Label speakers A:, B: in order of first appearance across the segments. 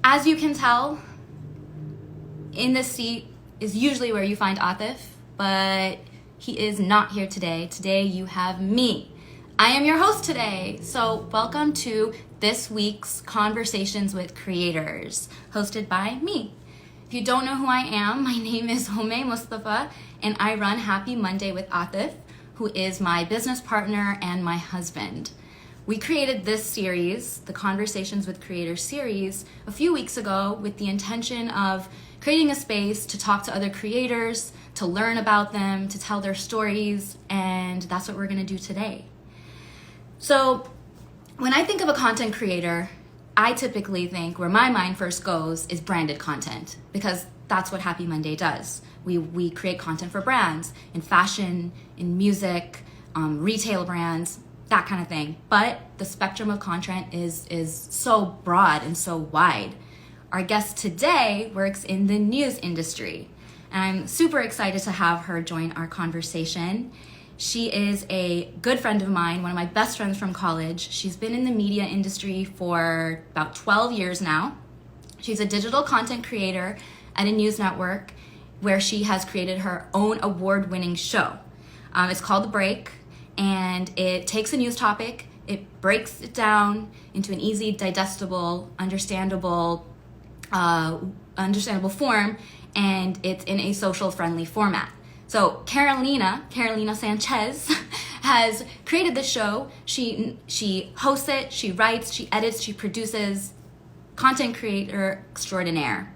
A: As you can tell, in this seat is usually where you find Atif, but he is not here today. Today you have me. I am your host today. So welcome to this week's Conversations with Creators, hosted by me. If you don't know who I am, my name is Humai Mustafa, and I run Happy Monday with Atif, who is my business partner and my husband. We created this series, the Conversations with Creators series, a few weeks ago with the intention of creating a space to talk to other creators, to learn about them, to tell their stories, and that's what we're gonna do today. So when I think of a content creator, I typically think where my mind first goes is branded content, because that's what Happy Monday does. We create content for brands in fashion, in music, retail brands, that kind of thing. But the spectrum of content is so broad and so wide. Our guest today works in the news industry, and I'm super excited to have her join our conversation. She is a good friend of mine, one of my best friends from college. She's been in the media industry for about 12 years now. She's a digital content creator at a news network where she has created her own award-winning show. It's called The Break, and it takes a news topic, it breaks it down into an easy, digestible, understandable form, and it's in a social-friendly format. So Carolina Sánchez has created this show. She hosts it, she writes, she edits, she produces, content creator extraordinaire.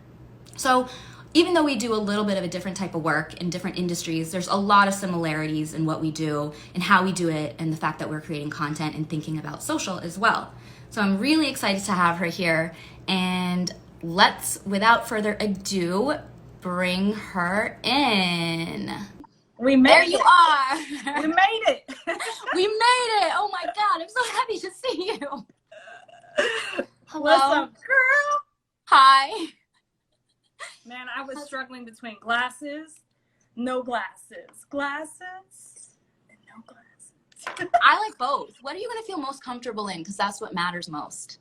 A: So even though we do a little bit of a different type of work in different industries, there's a lot of similarities in what we do and how we do it, and the fact that we're creating content and thinking about social as well. So I'm really excited to have her here, and let's, without further ado, bring her in.
B: We made
A: there
B: it.
A: You are.
B: We made it.
A: We made it. Oh my God, I'm so happy to see you. Hello.
B: What's up, girl?
A: Hi.
B: Man, I was struggling between glasses, no glasses, glasses, and no glasses.
A: I like both. What are you gonna feel most comfortable in? Because that's what matters most.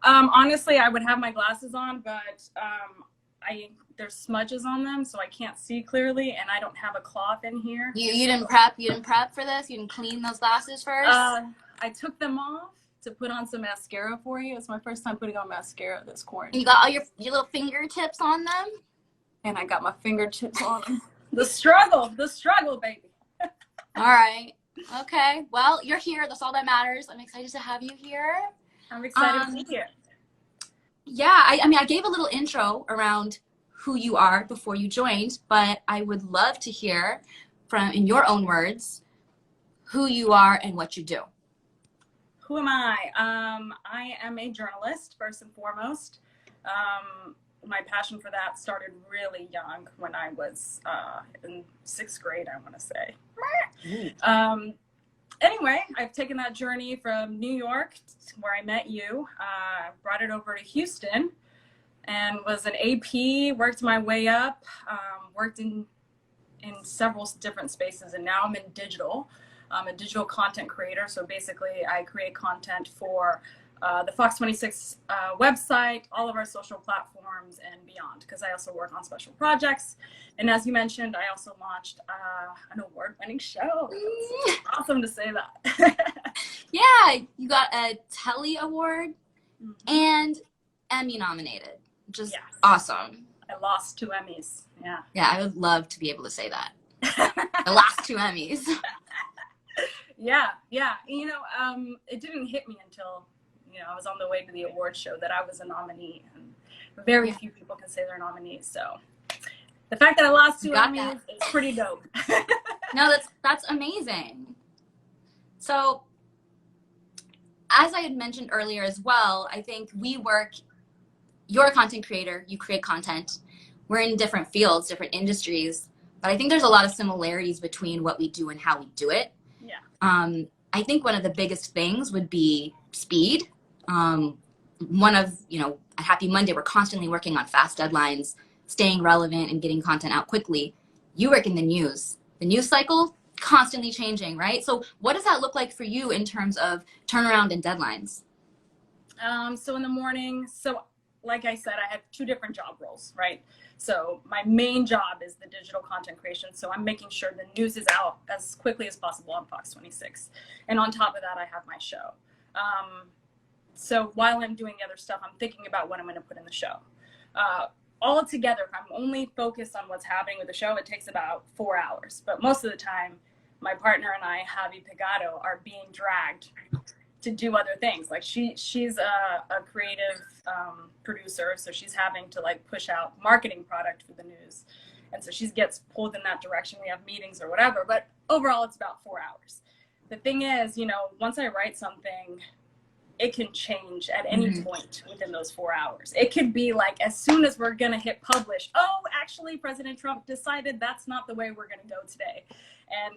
B: Honestly, I would have my glasses on, but there's smudges on them, so I can't see clearly, and I don't have a cloth in here.
A: You didn't prep for this? You didn't clean those glasses first?
B: I took them off to put on some mascara for you. It's my first time putting on mascara this quarantine.
A: You got all your little fingertips on them?
B: And I got my fingertips on them. The struggle, baby.
A: All right. Okay. Well, you're here. That's all that matters. I'm excited to have you here.
B: I'm excited to be here.
A: Yeah, I gave a little intro around who you are before you joined, but I would love to hear from, in your own words, who you are and what you do.
B: Who am I? I am a journalist, first and foremost. My passion for that started really young, when I was in 6th grade, I want to say. Anyway, I've taken that journey from New York, where I met you, brought it over to Houston, and was an AP, worked my way up, worked in several different spaces, and now I'm in digital. I'm a digital content creator, so basically I create content for the Fox 26 website, all of our social platforms, and beyond, because I also work on special projects. And as you mentioned, I also launched an award-winning show. It's awesome to say that.
A: Yeah, you got a Telly Award and Emmy nominated. Just yes. Awesome.
B: I lost 2 Emmys. Yeah.
A: Yeah, I would love to be able to say that. The last 2 Emmys.
B: Yeah. You know, it didn't hit me until, I was on the way to the award show that I was a nominee, and very few people can say they're nominees. So the fact that I lost 2 Emmys is pretty dope.
A: No, that's amazing. So as I had mentioned earlier as well, I think you're a content creator, you create content. We're in different fields, different industries, but I think there's a lot of similarities between what we do and how we do it.
B: Yeah.
A: I think one of the biggest things would be speed. At Happy Monday, we're constantly working on fast deadlines, staying relevant and getting content out quickly. You work in the news. The news cycle, constantly changing, right? So what does that look like for you in terms of turnaround and deadlines?
B: So in the morning, like I said, I have two different job roles, right? So my main job is the digital content creation. So I'm making sure the news is out as quickly as possible on Fox 26. And on top of that, I have my show. So while I'm doing the other stuff, I'm thinking about what I'm going to put in the show. All together, if I'm only focused on what's happening with the show, it takes about 4 hours. But most of the time, my partner and I, Javi Pegado, are being dragged to do other things. Like she's a creative producer, so she's having to like push out marketing product for the news, and so she gets pulled in that direction. We have meetings or whatever, but overall it's about 4 hours. The thing is, once I write something, it can change at any point within those 4 hours. It could be like as soon as we're gonna hit publish, oh, actually President Trump decided that's not the way we're gonna go today, and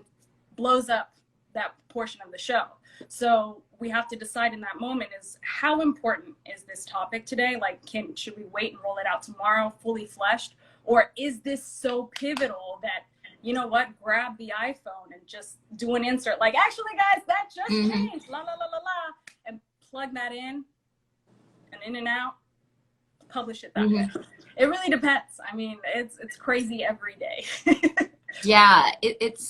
B: blows up that portion of the show. So we have to decide in that moment is how important is this topic today? Like, should we wait and roll it out tomorrow fully fleshed? Or is this so pivotal that, you know what, grab the iPhone and just do an insert. Like, actually guys, that just changed, la, la, la, la, la, and plug that in and out, publish it that way. It really depends. I mean, it's crazy every day.
A: Yeah, it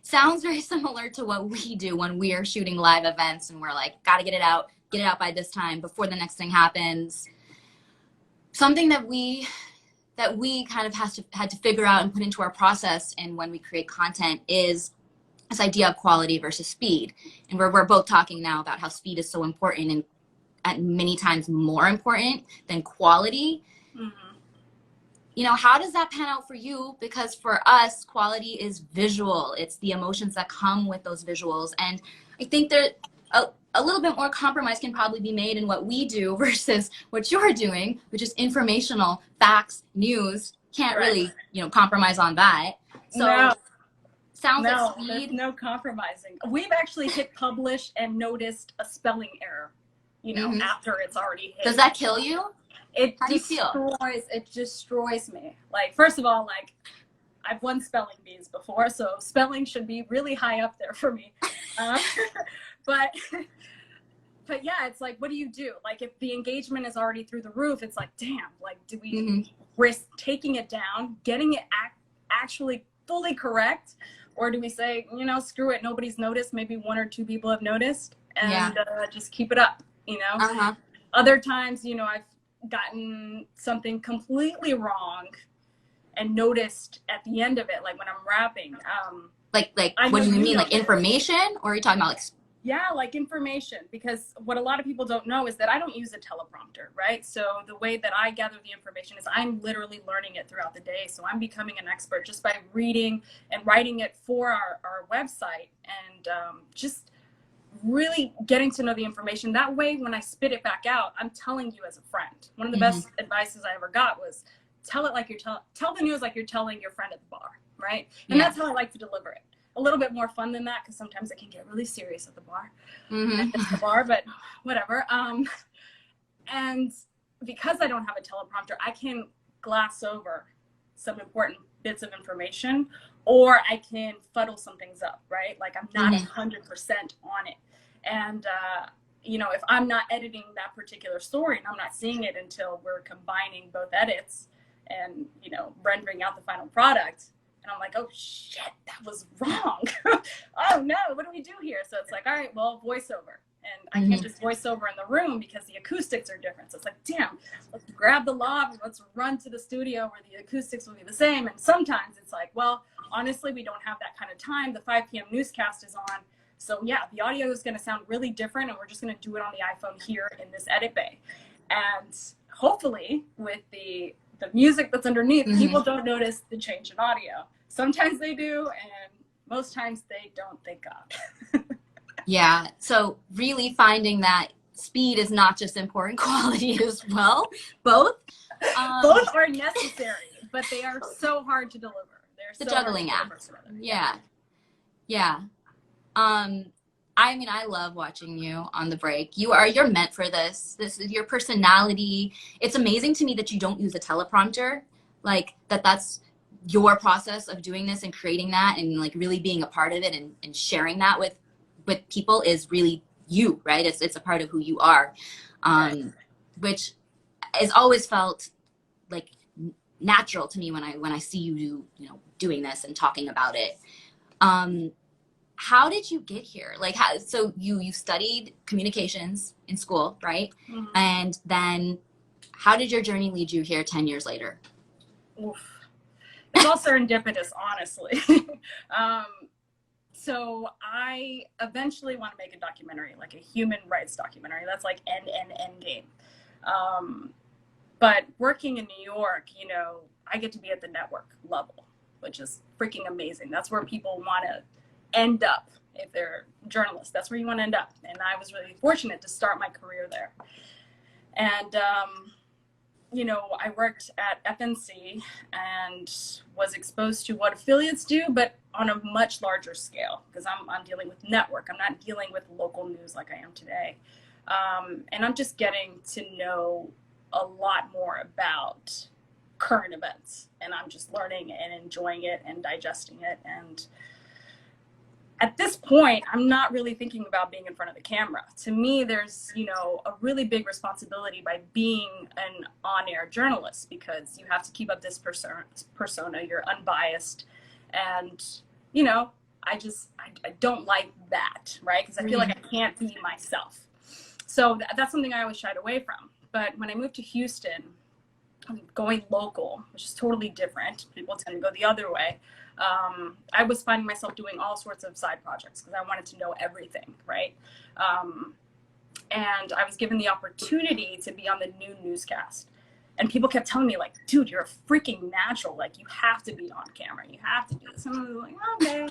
A: sounds very similar to what we do when we are shooting live events and we're like, gotta get it out by this time before the next thing happens. Something that we kind of had to figure out and put into our process, and when we create content, is this idea of quality versus speed. And we're both talking now about how speed is so important and many times more important than quality. How does that pan out for you? Because for us, quality is visual. It's the emotions that come with those visuals. And I think that a little bit more compromise can probably be made in what we do versus what you're doing, which is informational, facts, news. Can't really, compromise on that. So
B: no.
A: Sounds
B: No,
A: like speed.
B: there's no compromising. We've actually hit publish and noticed a spelling error, after it's already hit.
A: Does that kill you?
B: How do you feel? It destroys me. Like, first of all, like, I've won spelling bees before, so spelling should be really high up there for me. But yeah, it's like, what do you do? Like, if the engagement is already through the roof, it's like, damn, like, do we risk taking it down, getting it actually fully correct? Or do we say, screw it, nobody's noticed, maybe one or two people have noticed, and just keep it up, Other times, I've gotten something completely wrong and noticed at the end of it, like when I'm rapping.
A: Like what do you mean? Like information? Or are you talking about like...
B: Yeah, like information, because what a lot of people don't know is that I don't use a teleprompter, right? So the way that I gather the information is I'm literally learning it throughout the day. So I'm becoming an expert just by reading and writing it for our website, and just really getting to know the information. That way, when I spit it back out, I'm telling you as a friend. One of the best advices I ever got was tell it like tell the news like you're telling your friend at the bar, right? And that's how I like to deliver it. A little bit more fun than that, because sometimes it can get really serious at the bar. It's the bar, but whatever. And because I don't have a teleprompter, I can glass over some important bits of information, or I can fuddle some things up, right? Like, I'm not 100% on it. And, if I'm not editing that particular story and I'm not seeing it until we're combining both edits and, rendering out the final product, and I'm like, oh shit, that was wrong. Oh no, what do we do here? So it's like, all right, well, voiceover. And I can't just voice over in the room because the acoustics are different. So it's like, damn, let's grab the lav and let's run to the studio where the acoustics will be the same. And sometimes it's like, well, honestly, we don't have that kind of time. The 5 p.m. newscast is on. So yeah, the audio is going to sound really different, and we're just going to do it on the iPhone here in this edit bay. And hopefully with the music that's underneath, people don't notice the change in audio. Sometimes they do, and most times they don't, thank God.
A: Yeah, so really finding that speed is not just important, quality as well. Both
B: are necessary, but they are so hard to deliver. They're
A: the
B: so
A: juggling act. Yeah. I mean, I love watching you on the break. You're meant for this. This is your personality. It's amazing to me that you don't use a teleprompter. Like, that's your process of doing this and creating that, and like really being a part of it and sharing that with people is really you, right? It's a part of who you are. Which it's always felt like natural to me when I see you doing this and talking about it. How did you get here? Like, so you studied communications in school, right?
B: Mm-hmm.
A: And then how did your journey lead you here 10 years later?
B: Oof. It's all serendipitous, honestly. So I eventually want to make a documentary, like a human rights documentary. That's like end game. But working in New York, I get to be at the network level, which is freaking amazing. That's where people want to end up if they're journalists. That's where you want to end up. And I was really fortunate to start my career there. And, I worked at FNC and was exposed to what affiliates do, but on a much larger scale, because I'm dealing with network. I'm not dealing with local news like I am today. And I'm just getting to know a lot more about current events, and I'm just learning and enjoying it and digesting it. And at this point, I'm not really thinking about being in front of the camera. To me, there's, a really big responsibility by being an on-air journalist, because you have to keep up this persona, you're unbiased. And, I don't like that, right? Because I feel like I can't be myself. So that's something I always shied away from. But when I moved to Houston, going local, which is totally different, people tend to go the other way. I was finding myself doing all sorts of side projects because I wanted to know everything, right? And I was given the opportunity to be on the noon newscast. And people kept telling me, like, dude, you're a freaking natural. Like, you have to be on camera. You have to do this. And I was like, okay,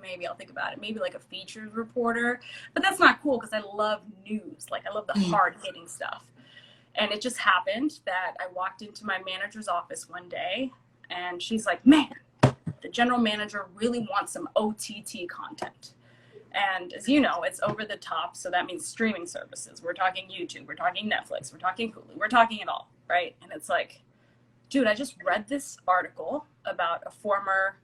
B: maybe I'll think about it. Maybe like a features reporter. But that's not cool because I love news. Like, I love the hard-hitting stuff. And it just happened that I walked into my manager's office one day, and she's like, man, the general manager really wants some OTT content. And as you know, it's over the top. So that means streaming services. We're talking YouTube, we're talking Netflix, we're talking Hulu, we're talking it all, right? And it's like, dude, I just read this article about a former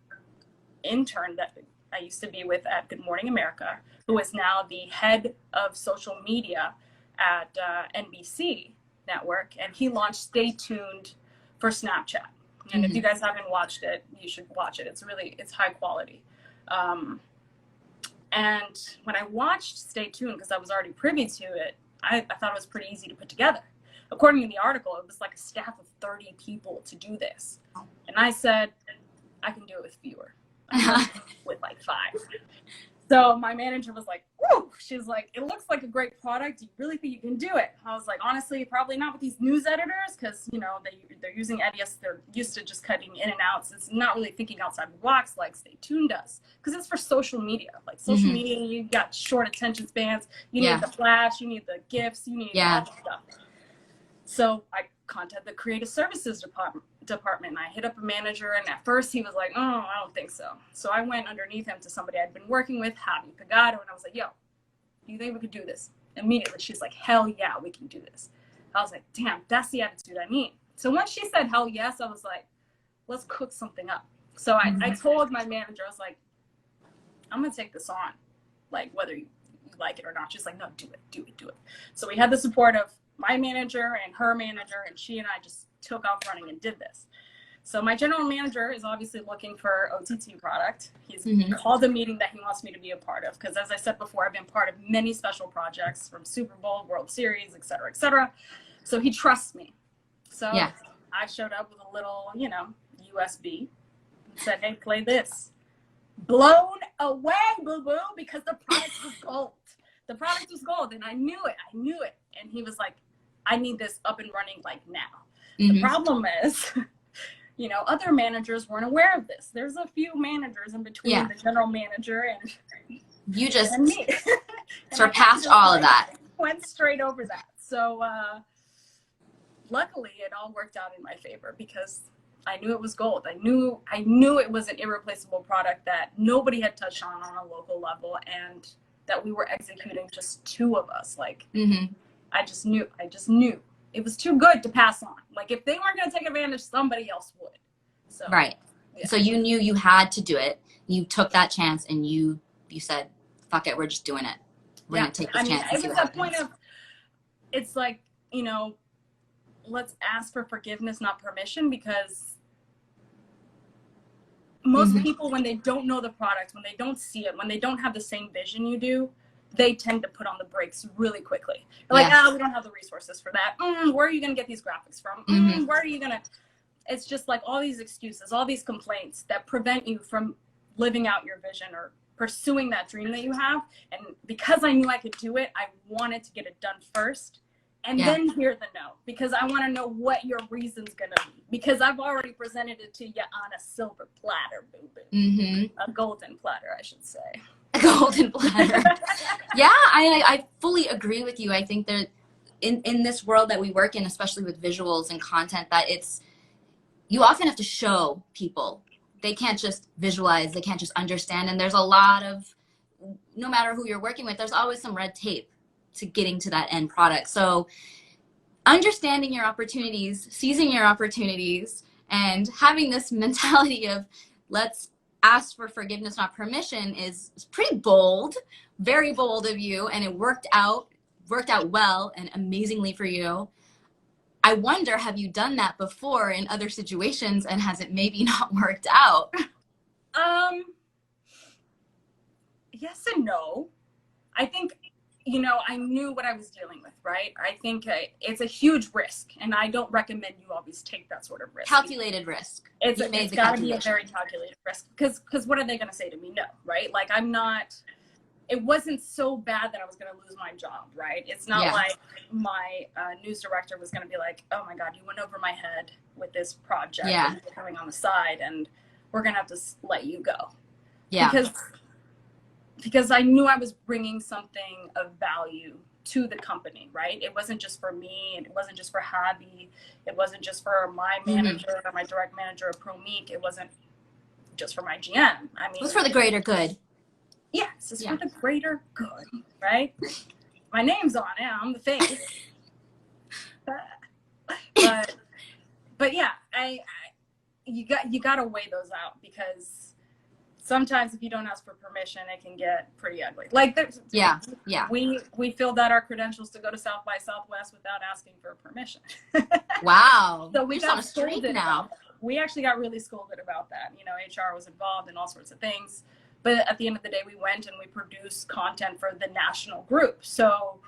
B: intern that I used to be with at Good Morning America, who is now the head of social media at NBC network. And he launched Stay Tuned for Snapchat. And if you guys haven't watched it, you should watch it. It's high quality. And when I watched Stay Tuned, because I was already privy to it, I thought it was pretty easy to put together. According to the article, it was like a staff of 30 people to do this. And I said, I can do it with fewer. With like 5. So my manager was like, woo! She's like, it looks like a great product. Do you really think you can do it? I was like, honestly, probably not with these news editors, because, they're using EDIAS. They're used to just cutting in and out. So it's not really thinking outside the box like Stay Tuned does, because it's for social media. Like social media, you got short attention spans. You need the flash, you need the GIFs, you need all that stuff. So I contacted the creative services department, and I hit up a manager, and at first he was like, oh, I don't think so. So I went underneath him to somebody I'd been working with, Javi Pagado, and I was like, yo, do you think we could do this? Immediately, she's like, hell yeah, we can do this. I was like, damn, that's the attitude I need. So once she said hell yes, I was like, let's cook something up. So I told my manager, I was like, I'm gonna take this on, like whether you like it or not. She's like, no, do it. So we had the support of my manager and her manager, and she and I just took off running and did this. So my general manager is obviously looking for OTT product. He's called a meeting that he wants me to be a part of, because as I said before, I've been part of many special projects from Super Bowl, World Series, et cetera, et cetera. So he trusts me. So I showed up with a little, USB, and said, hey, play this. Blown away, boo-boo, because the product was gold. The product was gold, and I knew it. And he was like, I need this up and running like now. The problem is, other managers weren't aware of this. There's a few managers in between the general manager and
A: you just
B: and me.
A: surpassed all of that.
B: Went straight over that. So luckily it all worked out in my favor, because I knew it was gold. I knew it was an irreplaceable product that nobody had touched on a local level, and that we were executing just 2 of us. Like, I just knew it was too good to pass on. Like, if they weren't going to take advantage, somebody else would. So,
A: right. Yeah. So you knew you had to do it. You took that chance, and you said, fuck it, we're just doing it. We're going to take this chance.
B: It was that point of, it's like, let's ask for forgiveness, not permission, because most
A: Mhm.
B: people, when they don't know the product, when they don't see it, when they don't have the same vision you do, they tend to put on the brakes really quickly. They're like,
A: Yes.
B: we don't have the resources for that. Where are you going to get these graphics from?
A: Mhm.
B: Where are you going to? It's just like all these excuses, all these complaints that prevent you from living out your vision or pursuing that dream that you have. And because I knew I could do it, I wanted to get it done first and
A: Yeah.
B: then hear the no, because I want to know what your reason's going to be, because I've already presented it to you on a silver platter, boo-boo.
A: Mhm.
B: A golden platter, I should say.
A: A golden platter. Yeah, I fully agree with you. I think that in this world that we work in, especially with visuals and content, that you often have to show people. They can't just visualize, they can't just understand. And there's a lot of, no matter who you're working with, there's always some red tape to getting to that end product. So understanding your opportunities, seizing your opportunities, and having this mentality of let's ask for forgiveness, not permission, is pretty bold, very bold of you. And it worked out well and amazingly for you. I wonder, have you done that before in other situations, and has it maybe not worked out?
B: Yes and no. I think, I knew what I was dealing with, right? I think it's a huge risk, and I don't recommend you always take that sort of risk.
A: Calculated risk.
B: It's got to be a very calculated risk, because what are they going to say to me? No, right? Like, it wasn't so bad that I was going to lose my job, right? It's not like my news director was going to be like, oh my God, you went over my head with this project that you're doing on the side, and we're going to have to let you go.
A: Yeah.
B: Because I knew I was bringing something of value to the company, right? It wasn't just for me, and it wasn't just for Hobby. It wasn't just for my manager or my direct manager or ProMeek. It wasn't just for my GM. I mean,
A: it was for the greater good.
B: Yes, it's for the greater good, right? My name's on it. I'm the face. but yeah, you got to weigh those out, because sometimes if you don't ask for permission, it can get pretty ugly. Like, we filled out our credentials to go to South by Southwest without asking for permission.
A: Wow.
B: So we
A: You're
B: got
A: on a streak now.
B: We actually got really scolded about that. HR was involved in all sorts of things. But at the end of the day, we went and we produced content for the national group. So,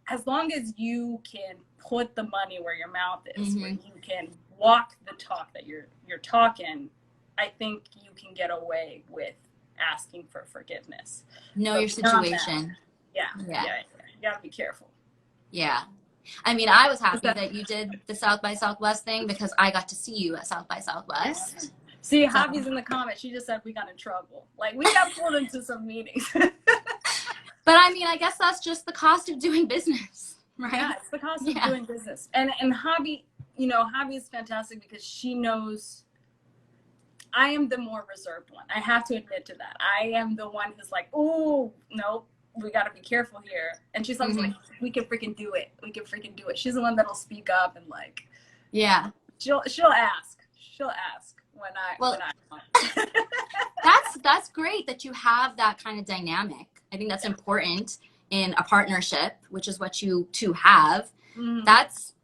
B: as long as you can put the money where your mouth is, where you can walk the talk that you're talking, I think you can get away with asking for forgiveness.
A: Know your situation.
B: Yeah. You gotta be careful.
A: Yeah. I mean, I was happy that you did the South by Southwest thing, because I got to see you at South by Southwest.
B: See, Hobby's in the comments. She just said we got in trouble. Like, we got pulled into some meetings.
A: But I mean, I guess that's just the cost of doing business, right?
B: Yeah, it's the cost of doing business. And Hobby, Hobby is fantastic, because she knows I am the more reserved one. I have to admit to that. I am the one who's like, oh, no, we got to be careful here. And she's always like, we can freaking do it. We can freaking do it. She's the one that'll speak up and she'll ask. She'll ask when I
A: that's great that you have that kind of dynamic. I think that's important in a partnership, which is what you two have. That's,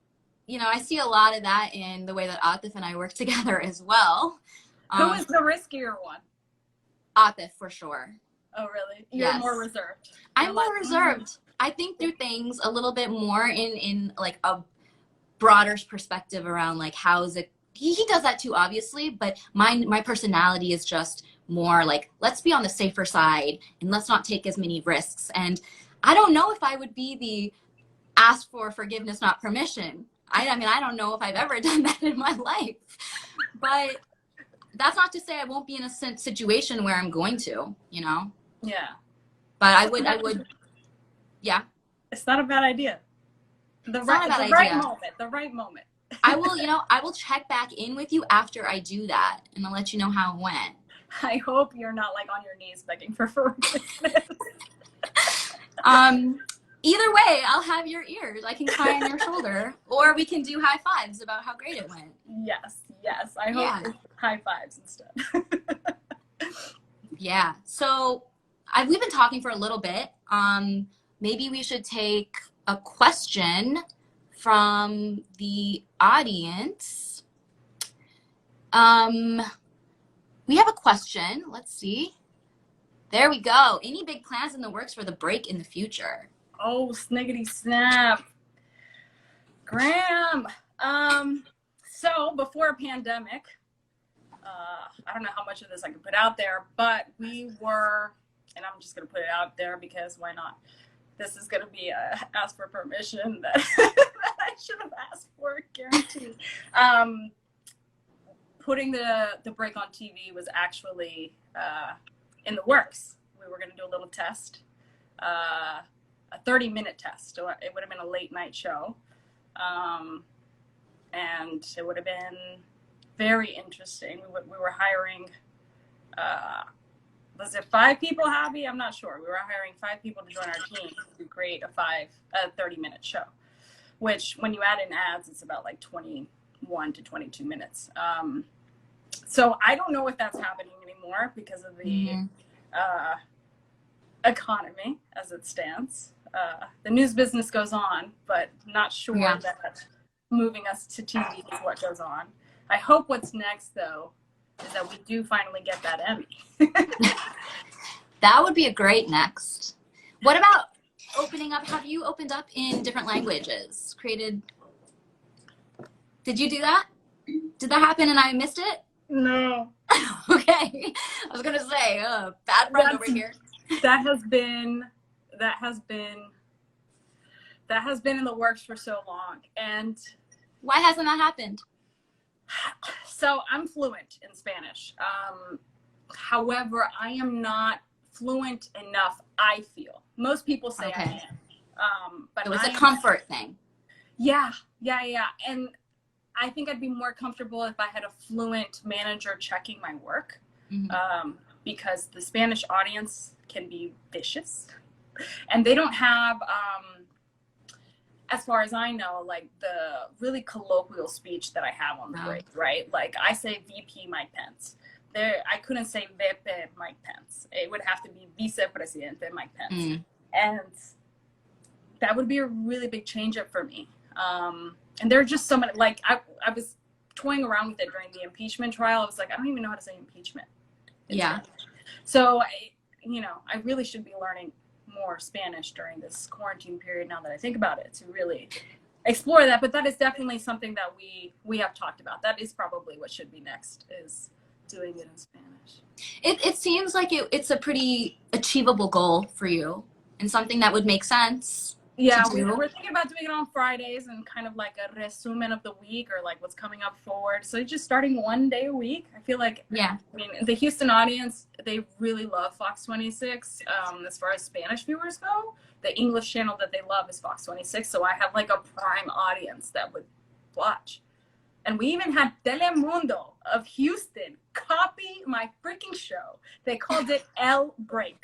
A: I see a lot of that in the way that Atif and I work together as well.
B: Who is the riskier one?
A: Atif, for sure.
B: Oh, really? You're more reserved.
A: I'm more reserved. I think through things a little bit more in like a broader perspective around like how is it. He does that too, obviously, but my personality is just more like, let's be on the safer side and let's not take as many risks. And I don't know if I would be the ask for forgiveness, not permission. I mean, I don't know if I've ever done that in my life, but that's not to say I won't be in a situation where I'm going to,
B: Yeah.
A: But I would, yeah.
B: It's not a bad idea. The right moment.
A: I will check back in with you after I do that, and I'll let you know how it went.
B: I hope you're not like on your knees begging for forgiveness.
A: Either way, I'll have your ears. I can cry on your shoulder, or we can do high fives about how great it went.
B: Yes. I hope it's high fives instead.
A: Yeah. So we've been talking for a little bit. Maybe we should take a question from the audience. We have a question. Let's see. There we go. Any big plans in the works for the break in the future?
B: Oh, sniggity snap. Graham. So before a pandemic, I don't know how much of this I can put out there, but we were, and I'm just going to put it out there because why not? This is going to be a ask for permission that, that I should have asked for, guaranteed. Putting the break on TV was actually in the works. We were going to do a little test, a 30-minute test. So it would have been a late night show. And it would have been very interesting. We were hiring, was it 5 people, Javi? I'm not sure. We were hiring 5 people to join our team to create a 30-minute show, which when you add in ads, it's about like 21 to 22 minutes. So I don't know if that's happening anymore because of the economy as it stands. The news business goes on, but not sure that moving us to TV is what goes on. I hope what's next, though, is that we do finally get that Emmy.
A: That would be a great next. What about opening up? Have you opened up in different languages? Did you do that? Did that happen and I missed it?
B: No.
A: Okay. I was going to say, bad friend over here.
B: That has been in the works for so long. And
A: why hasn't that happened?
B: So I'm fluent in Spanish. However, I am not fluent enough, I feel. Most people say I am. But
A: it was a comfort thing.
B: Yeah. And I think I'd be more comfortable if I had a fluent manager checking my work. Because the Spanish audience can be vicious. And they don't have, as far as I know, like the really colloquial speech that I have on the break, right? Like I say VP Mike Pence. I couldn't say VP Mike Pence. It would have to be Vicepresidente Mike Pence. And that would be a really big change up for me. And there are just so many, like I was toying around with it during the impeachment trial. I was like, I don't even know how to say impeachment. So, I really should be learning more Spanish during this quarantine period now that I think about it, to really explore that. But that is definitely something that we have talked about. That is probably what should be next, is doing it in Spanish.
A: It seems like it's a pretty achievable goal for you and something that would make sense.
B: Yeah, we were thinking about doing it on Fridays and kind of like a resumen of the week, or like what's coming up forward. So just starting one day a week. I feel like, I mean, the Houston audience, they really love Fox 26. As far as Spanish viewers go, the English channel that they love is Fox 26. So I have like a prime audience that would watch. And we even had Telemundo of Houston copy my freaking show. They called it El Break.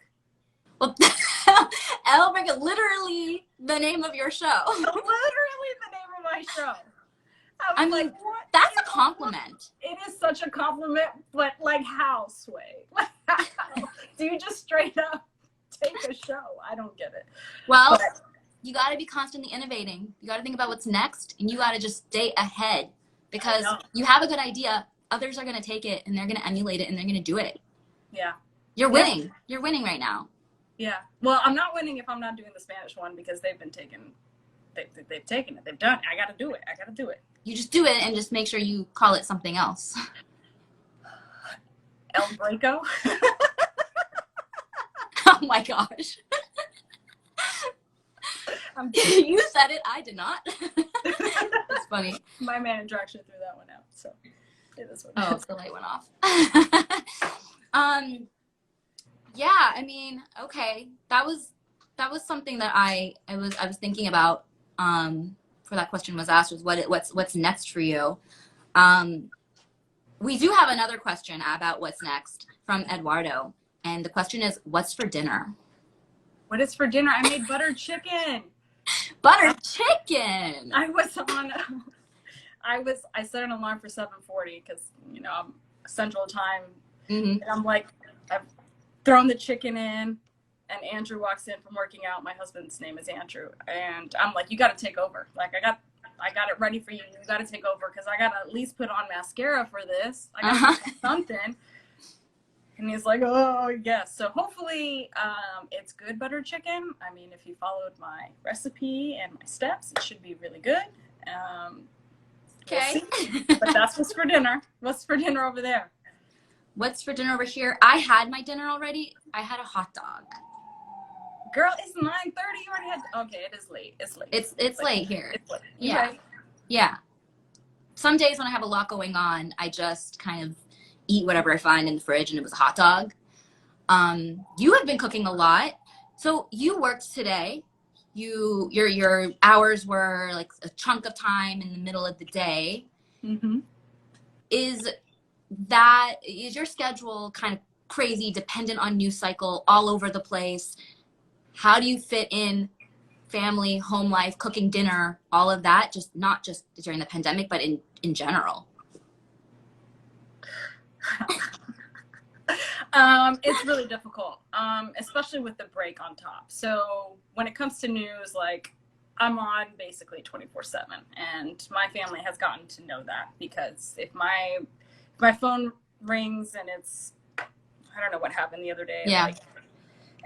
A: Well, El Break, literally the name of your show.
B: Literally the name of my show. I mean, like, what?
A: That's a compliment.
B: It is such a compliment, but like how, Sway? Do you just straight up take a show? I don't get it.
A: Well, you got to be constantly innovating. You got to think about what's next, and you got to just stay ahead, because you have a good idea. Others are going to take it, and they're going to emulate it, and they're going to do it.
B: Yeah.
A: You're winning. Yeah. You're winning right now.
B: Yeah. Well, I'm not winning if I'm not doing the Spanish one, because they've been taken. They've taken it. They've done it. I got to do it.
A: You just do it and just make sure you call it something else.
B: El Breako.
A: Oh my gosh. You said it. I did not. It's funny.
B: My manager actually threw that one out. So it is what
A: it is. The light went off. Yeah, I mean, okay. That was something that I was thinking about before that question was asked, was what's next for you. We do have another question about what's next from Eduardo, and the question is, what's for dinner?
B: What is for dinner? I made buttered chicken.
A: Buttered chicken.
B: I set an alarm for 7:40 because I'm Central Time,
A: and
B: I'm like, I've thrown the chicken in, and Andrew walks in from working out. My husband's name is Andrew, and I'm like, you got to take over. Like, I got it ready for you. You got to take over because I got to at least put on mascara for this. I got to do something. And he's like, oh, yes. So hopefully it's good butter chicken. I mean, if you followed my recipe and my steps, it should be really good.
A: Okay.
B: We'll but that's what's for dinner. What's for dinner over there?
A: What's for dinner over here? I had my dinner already. I had a hot dog.
B: Girl, it's 9:30. You already had. Okay, it is late. It's late.
A: It's late here.
B: It's late.
A: Yeah.
B: Right.
A: Yeah. Some days when I have a lot going on, I just kind of eat whatever I find in the fridge, and it was a hot dog. You have been cooking a lot. So you worked today. Your hours were like a chunk of time in the middle of the day.
B: Mm-hmm.
A: Is your schedule kind of crazy, dependent on news cycle, all over the place? How do you fit in family, home life, cooking dinner, all of that, just not just during the pandemic, but in general?
B: It's really difficult, especially with the break on top. So when it comes to news, like I'm on basically 24/7, and my family has gotten to know that because if my phone rings and it's, I don't know what happened the other day.
A: Yeah.
B: Like,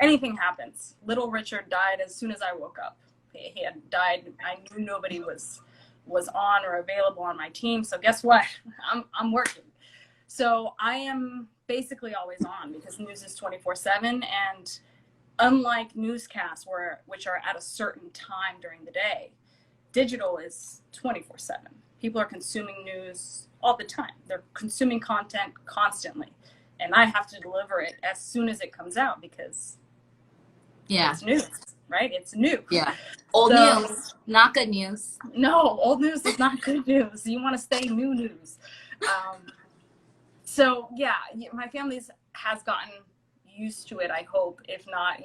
B: anything happens. Little Richard died as soon as I woke up. He had died. I knew nobody was on or available on my team. So guess what? I'm working. So I am basically always on because news is 24/7, and unlike newscasts which are at a certain time during the day, digital is 24/7. People are consuming news all the time. They're consuming content constantly, and I have to deliver it as soon as it comes out because it's news, right? It's new.
A: Yeah. Old news, not good news.
B: No, old news is not good news. You want to stay new news. So yeah, my family has gotten used to it, I hope. If not,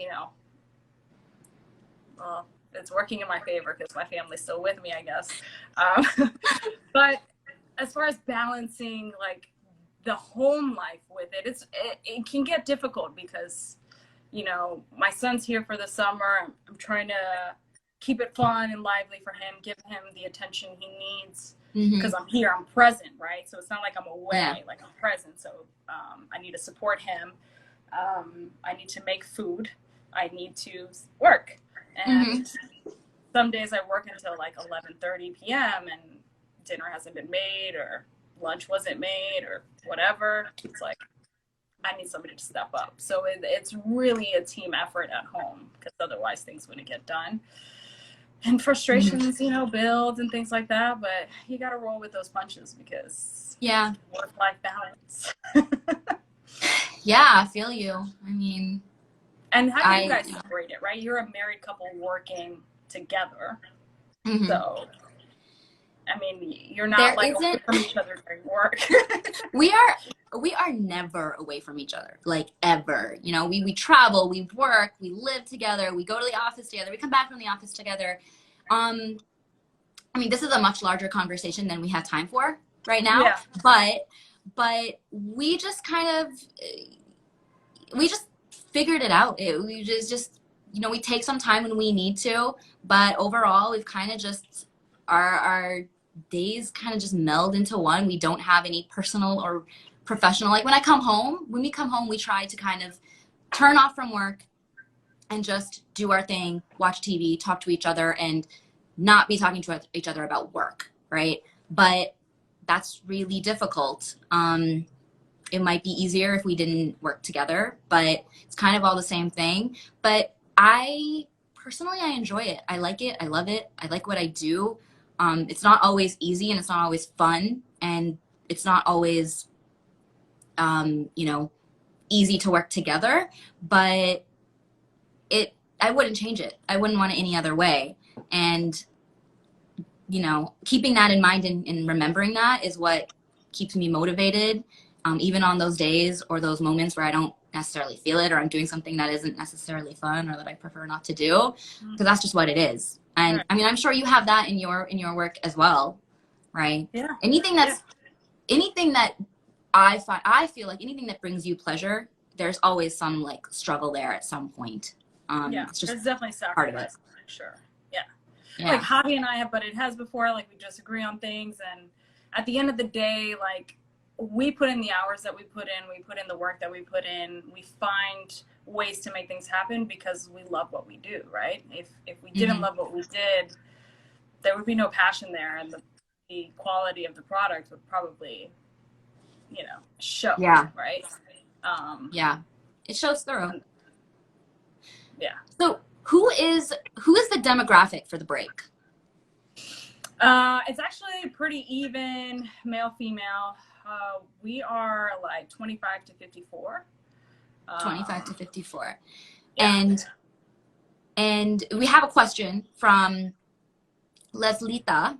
B: well, it's working in my favor because my family's still with me, I guess. But as far as balancing like the home life with it, it can get difficult because, my son's here for the summer. I'm trying to keep it fun and lively for him, give him the attention he needs. Because I'm here, I'm present, right? So it's not like I'm away, like I'm present. So I need to support him. I need to make food. I need to work. And some days I work until like 11:30 p.m. and dinner hasn't been made or lunch wasn't made or whatever. It's like I need somebody to step up. So it's really a team effort at home because otherwise things wouldn't get done. And frustrations, build and things like that, but you got to roll with those punches because work-life balance.
A: Yeah, I feel you. I mean,
B: and how do you guys separate it, right? You're a married couple working together. So, I mean, you're not away from each other during work.
A: We are never away from each other, like ever. We travel, we work, we live together, we go to the office together, we come back from the office together. I mean, this is a much larger conversation than we have time for right now, but we just figured it out. We just we take some time when we need to, but overall we've kind of just our days kind of just meld into one. We don't have any personal or professional. Like when we come home, we try to kind of turn off from work and just do our thing, watch TV, talk to each other, and not be talking to each other about work, right? But that's really difficult. It might be easier if we didn't work together, but it's kind of all the same thing. But I enjoy it. I like it. I love it. I like what I do. It's not always easy, and it's not always fun, and it's not always easy to work together, but I wouldn't change it. I wouldn't want it any other way. And, keeping that in mind and remembering that is what keeps me motivated, even on those days or those moments where I don't necessarily feel it or I'm doing something that isn't necessarily fun or that I prefer not to do, because that's just what it is. And I mean, I'm sure you have that in your work as well, right?
B: Yeah.
A: Anything that I feel like anything that brings you pleasure, there's always some like struggle there at some point. It's just
B: there's definitely
A: part of it.
B: sacrifice, sure. Yeah. like
A: Yeah.
B: Javi and I have butted heads before, like we disagree on things, and at the end of the day, like we put in the hours that we put in the work that we put in, we find ways to make things happen because we love what we do, right? If we didn't love what we did, there would be no passion there, and the quality of the product would probably, you know, show.
A: Yeah.
B: Right.
A: Yeah. It shows through.
B: Yeah.
A: So who is the demographic for the break?
B: It's actually pretty even, male, female. We are like 25 to 54.
A: 25 to 54.
B: Yeah.
A: And we have a question from Leslita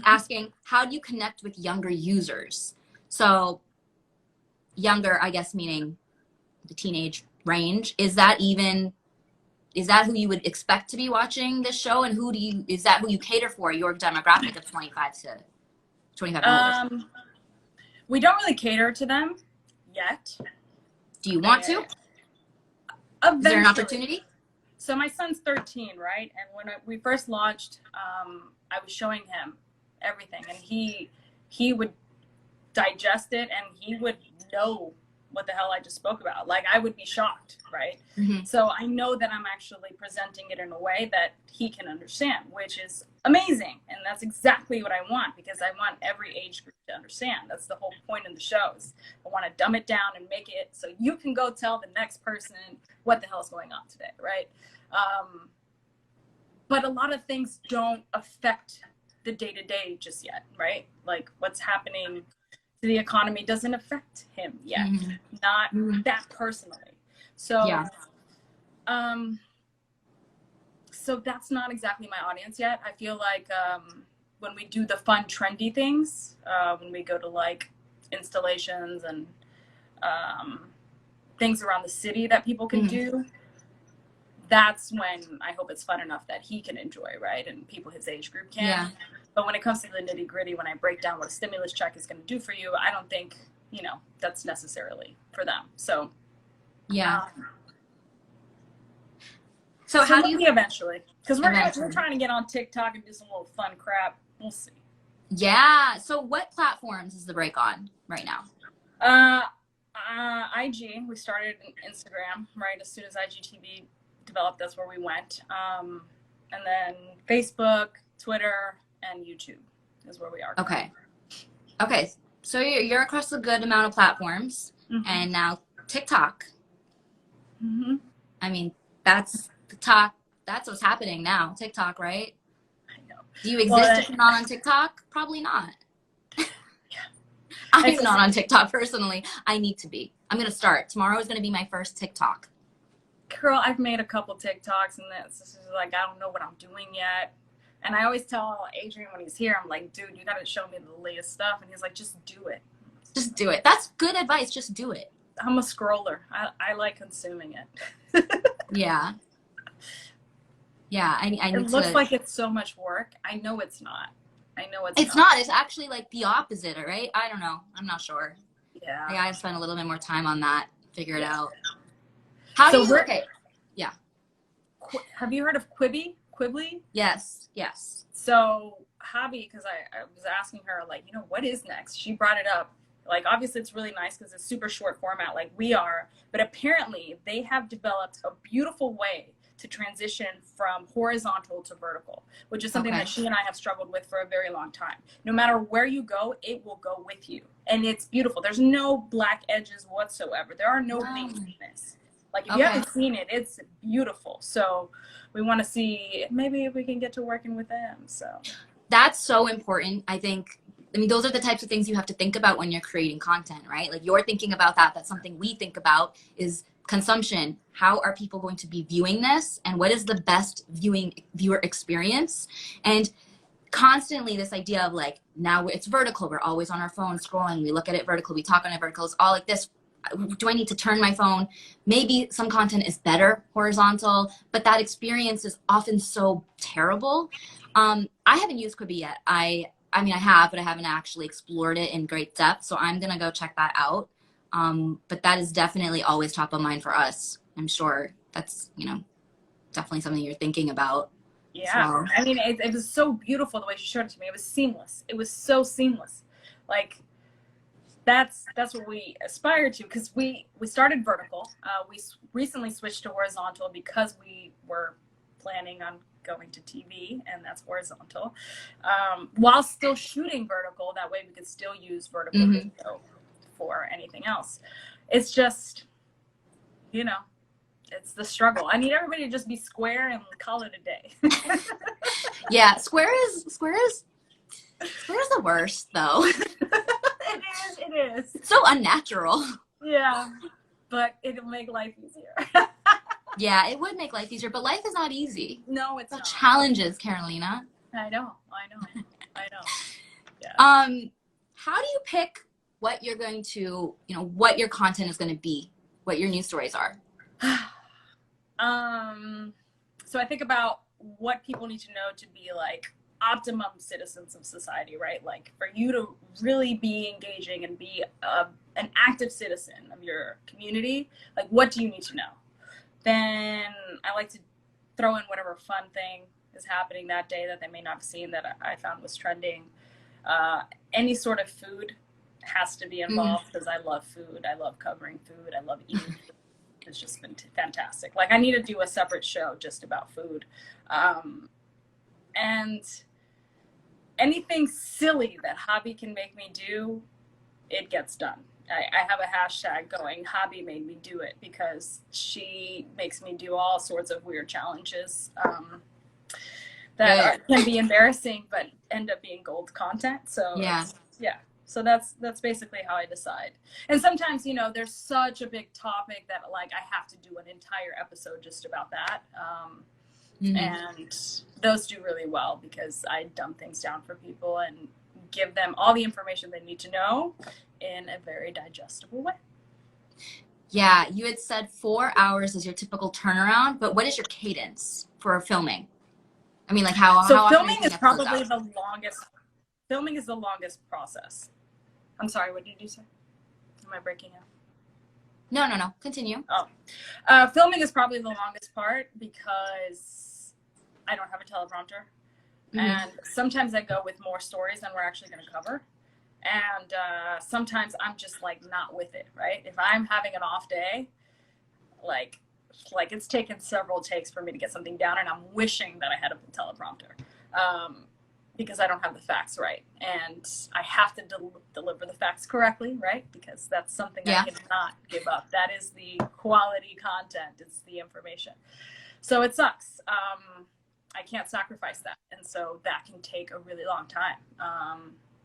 A: asking, how do you connect with younger users? So younger, I guess, meaning the teenage range. Is that who you would expect to be watching this show? And is that who you cater for, your demographic of 25 and older?
B: We don't really cater to them yet.
A: Do you want to?
B: Eventually.
A: Is there an opportunity?
B: So my son's 13, right? And when we first launched, I was showing him everything, and he would digest it, and he would know what the hell I just spoke about. Like, I would be shocked, right? So I know that I'm actually presenting it in a way that he can understand, which is amazing. And that's exactly what I want, because I want every age group to understand. That's the whole point of the shows. I want to dumb it down and make it so you can go tell the next person what the hell is going on today, right? But a lot of things don't affect the day-to-day just yet, right? Like what's happening to the economy doesn't affect him yet, not that personally. So,
A: yeah.
B: So that's not exactly my audience yet. I feel like when we do the fun, trendy things, when we go to like installations and things around the city that people can do, that's when I hope it's fun enough that he can enjoy, right? And people his age group can.
A: Yeah.
B: But when it comes to the nitty gritty, when I break down what a stimulus check is going to do for you, I don't think, you know, that's necessarily for them. So,
A: yeah. So how do you
B: eventually? Because we're trying to get on TikTok and do some little fun crap. We'll see.
A: Yeah. So what platforms is the break on right now?
B: IG. We started Instagram, right? As soon as IGTV developed, that's where we went. And then Facebook, Twitter, and YouTube is where we are.
A: Okay. So you're across a good amount of platforms, and now TikTok. I mean, that's the talk. That's what's happening now. TikTok, right?
B: I know.
A: Do you exist if you're not on TikTok? Probably not. I'm not on TikTok personally. I need to be. I'm gonna start. Tomorrow is gonna be my first TikTok.
B: Girl, I've made a couple TikToks, and this is like, I don't know what I'm doing yet. And I always tell Adrian when he's here, I'm like, dude, you got to show me the latest stuff. And he's like, just do it.
A: Just do it. That's good advice. Just do it.
B: I'm a scroller. I like consuming it.
A: Yeah. Yeah. I need
B: it looks like it's so much work. I know it's not. It's
A: not. It's actually like the opposite, right? I don't know. I'm not sure.
B: Yeah.
A: I got to spend a little bit more time on that. Figure it out. How do you, okay. Yeah.
B: Have you heard of Quibbly?
A: Yes.
B: So Javi, because I was asking her, like, you know, what is next? She brought it up. Like, obviously it's really nice because it's super short format like we are, but apparently they have developed a beautiful way to transition from horizontal to vertical, which is something that she and I have struggled with for a very long time. No matter where you go, it will go with you. And it's beautiful. There's no black edges whatsoever. There are no things in this. Like, if you haven't seen it, it's beautiful. So we want to see maybe if we can get to working with them. So
A: that's so important. I think, I mean, those are the types of things you have to think about when you're creating content, right? Like, you're thinking about that. That's something we think about is consumption. How are people going to be viewing this? And what is the best viewer experience? And constantly this idea of like, now it's vertical. We're always on our phone scrolling. We look at it vertical. We talk on it vertical. It's all like this. Do I need to turn my phone? Maybe some content is better horizontal, but that experience is often so terrible. I haven't used Quibi yet. I mean, I have, but I haven't actually explored it in great depth. So I'm going to go check that out. But that is definitely always top of mind for us. I'm sure that's, you know, definitely something you're thinking about.
B: Yeah.
A: So
B: I mean, it was so beautiful the way she showed it to me. It was seamless. It was so seamless. Like, that's what we aspire to, because we started vertical. We recently switched to horizontal because we were planning on going to TV, and that's horizontal, while still shooting vertical. That way we could still use vertical video for anything else. It's just, you know, it's the struggle. I need everybody to just be square and call it a day.
A: yeah, square is the worst though.
B: It is.
A: It's so unnatural.
B: Yeah, but it'll make life easier.
A: Yeah, it would make life easier, but life is not easy.
B: No, it's
A: The
B: not.
A: challenges, Carolina.
B: I know. Yeah.
A: How do you pick what you're going to, what your content is going to be, what your news stories are?
B: So I think about what people need to know to be like optimum citizens of society, right? Like for you to really be engaging and be an active citizen of your community, like what do you need to know? Then I like to throw in whatever fun thing is happening that day that they may not have seen that I found was trending. Any sort of food has to be involved because I love food. I love covering food. I love eating food. It's just been fantastic. Like I need to do a separate show just about food. And anything silly that Hobby can make me do, it gets done. I have a hashtag going, Hobby made me do it, because she makes me do all sorts of weird challenges that can be embarrassing but end up being gold content. So yeah. So that's basically how I decide. And sometimes, there's such a big topic that like I have to do an entire episode just about that. And those do really well because I dumb things down for people and give them all the information they need to know in a very digestible way.
A: Yeah, you had said 4 hours is your typical turnaround, but what is your cadence for filming? I mean, like how
B: filming is probably the longest. Filming is the longest process. I'm sorry, what did you say? Am I breaking up?
A: No. Continue.
B: Oh. Filming is probably the longest part because I don't have a teleprompter. And sometimes I go with more stories than we're actually going to cover. And sometimes I'm just like not with it, right? If I'm having an off day, like it's taken several takes for me to get something down, and I'm wishing that I had a teleprompter. Because I don't have the facts right, and I have to deliver the facts correctly, right? Because that's something I cannot give up. That is the quality content. It's the information. So it sucks. I can't sacrifice that, and so that can take a really long time.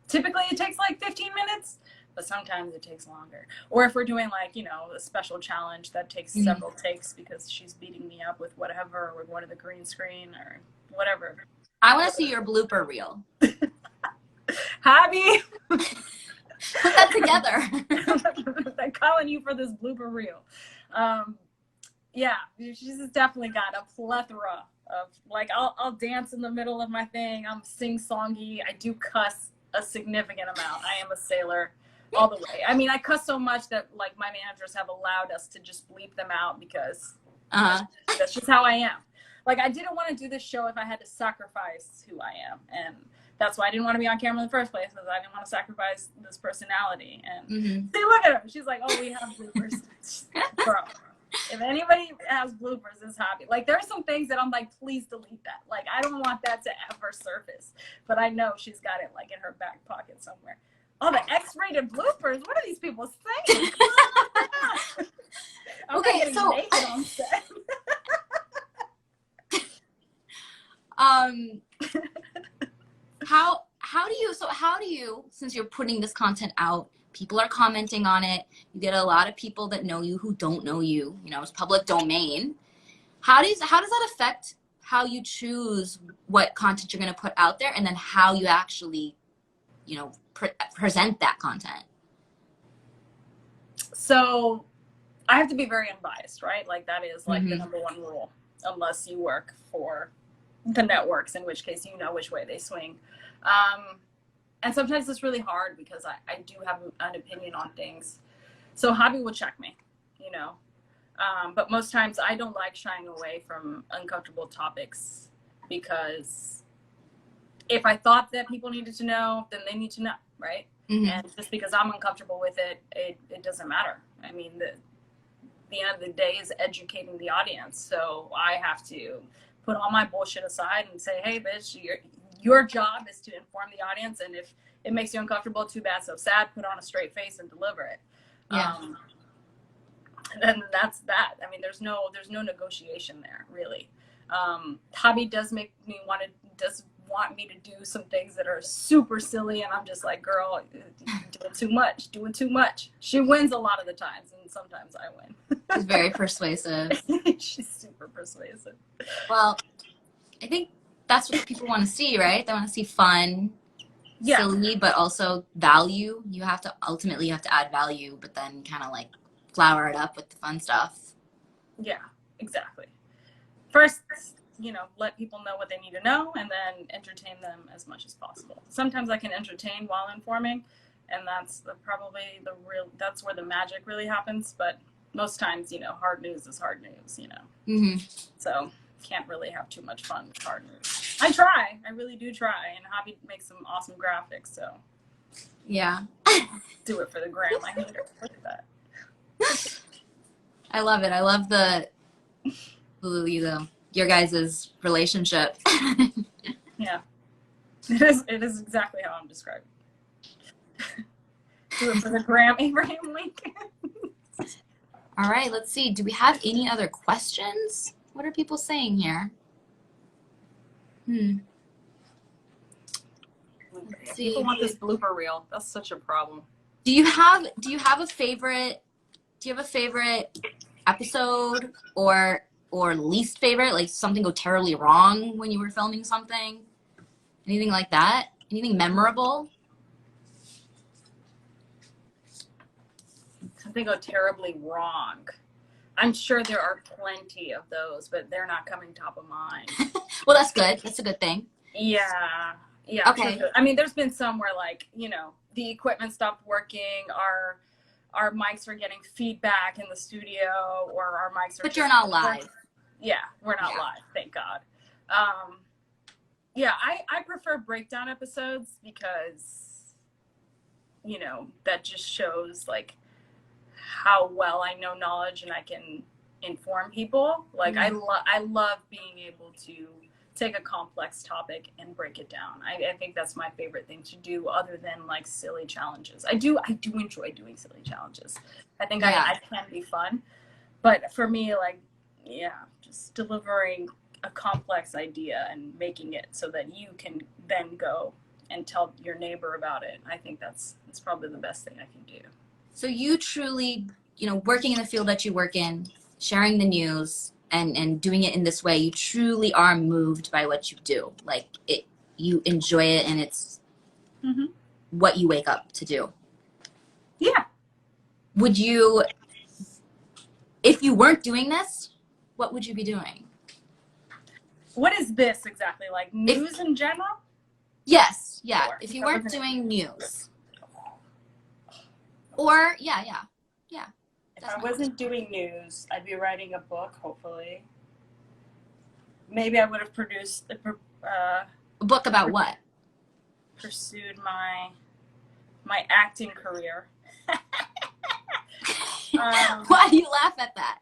B: Typically, it takes like 15 minutes, but sometimes it takes longer. Or if we're doing like a special challenge that takes several takes because she's beating me up with whatever, or we're going to the green screen or whatever.
A: I want to see your blooper reel.
B: Hobby,
A: put that together.
B: I'm calling you for this blooper reel. Yeah, she's definitely got a plethora of like I'll dance in the middle of my thing. I'm sing-songy. I do cuss a significant amount. I am a sailor all the way. I mean, I cuss so much that like my managers have allowed us to just bleep them out because that's just how I am. Like, I didn't want to do this show if I had to sacrifice who I am. And that's why I didn't want to be on camera in the first place, because I didn't want to sacrifice this personality. And see, look at her. She's like, oh, we have bloopers. Bro, if anybody has bloopers, it's Hobby. Like, there are some things that I'm like, please delete that. Like, I don't want that to ever surface. But I know she's got it, like, in her back pocket somewhere. Oh, the X-rated bloopers. What are these people saying?
A: Okay, so...
B: naked on set.
A: How do you, since you're putting this content out, people are commenting on it, you get a lot of people that know you who don't know you, it's public domain. How does that affect how you choose what content you're going to put out there, and then how you actually, present that content?
B: So I have to be very unbiased, right? Like that is like the number one rule, unless you work for the networks, in which case which way they swing. And sometimes it's really hard because I do have an opinion on things. So Hobby will check me, but most times I don't like shying away from uncomfortable topics because if I thought that people needed to know, then they need to know, right? And just because I'm uncomfortable with it, it doesn't matter. I mean, the end of the day is educating the audience. So I have to put all my bullshit aside and say, hey, bitch, your job is to inform the audience. And if it makes you uncomfortable, too bad, so sad, put on a straight face and deliver it.
A: Yeah.
B: And that's that. I mean, there's no negotiation there, really. Hobby does make me want me to do some things that are super silly, and I'm just like, girl, doing too much. She wins a lot of the times, and sometimes I win.
A: She's very persuasive.
B: She's super persuasive.
A: Well, I think that's what people want to see, right? They want to see fun, silly, but also value. You have to add value, but then kind of like flower it up with the fun stuff.
B: Yeah, exactly. First, let people know what they need to know, and then entertain them as much as possible. Sometimes I can entertain while informing, and that's that's where the magic really happens. But most times, hard news is hard news, So can't really have too much fun with hard news. I really do try, and Hobby makes some awesome graphics, so
A: yeah.
B: Do it for the gram. I hate it. Look at that.
A: I love it. I love your guys' relationship.
B: Yeah. It is exactly how I'm describing. Do it for the gram, Abraham Lincoln.
A: All right, let's see. Do we have any other questions? What are people saying here? Let's see.
B: People want this blooper reel. That's such a problem.
A: Do you have a favorite episode or least favorite? Like something go terribly wrong when you were filming something? Anything like that? Anything memorable?
B: Something go terribly wrong. I'm sure there are plenty of those, but they're not coming top of mind.
A: Well, that's good. That's a good thing.
B: Yeah.
A: Okay.
B: Sure. I mean, there's been some where the equipment stopped working, our mics are getting feedback in the studio, or our mics are.
A: But you're not live.
B: Yeah, we're not live. Thank God. I prefer breakdown episodes because, that just shows like how well I know knowledge and I can inform people. Like I love being able to take a complex topic and break it down. I think that's my favorite thing to do, other than like silly challenges. I do enjoy doing silly challenges. I think I can be fun, but for me, just delivering a complex idea and making it so that you can then go and tell your neighbor about it. I think that's probably the best thing I can do.
A: So you truly, working in the field that you work in, sharing the news and doing it in this way, you truly are moved by what you do. Like you enjoy it, and it's what you wake up to do.
B: Yeah.
A: Would you, if you weren't doing this, what would you be doing?
B: What is this exactly? Like news in general?
A: Yes. Yeah.
B: Sure.
A: If you weren't doing news. Or, yeah.
B: If I wasn't doing news, I'd be writing a book, hopefully. Maybe I would have produced
A: a book about what?
B: Pursued my acting career.
A: Why do you laugh at that?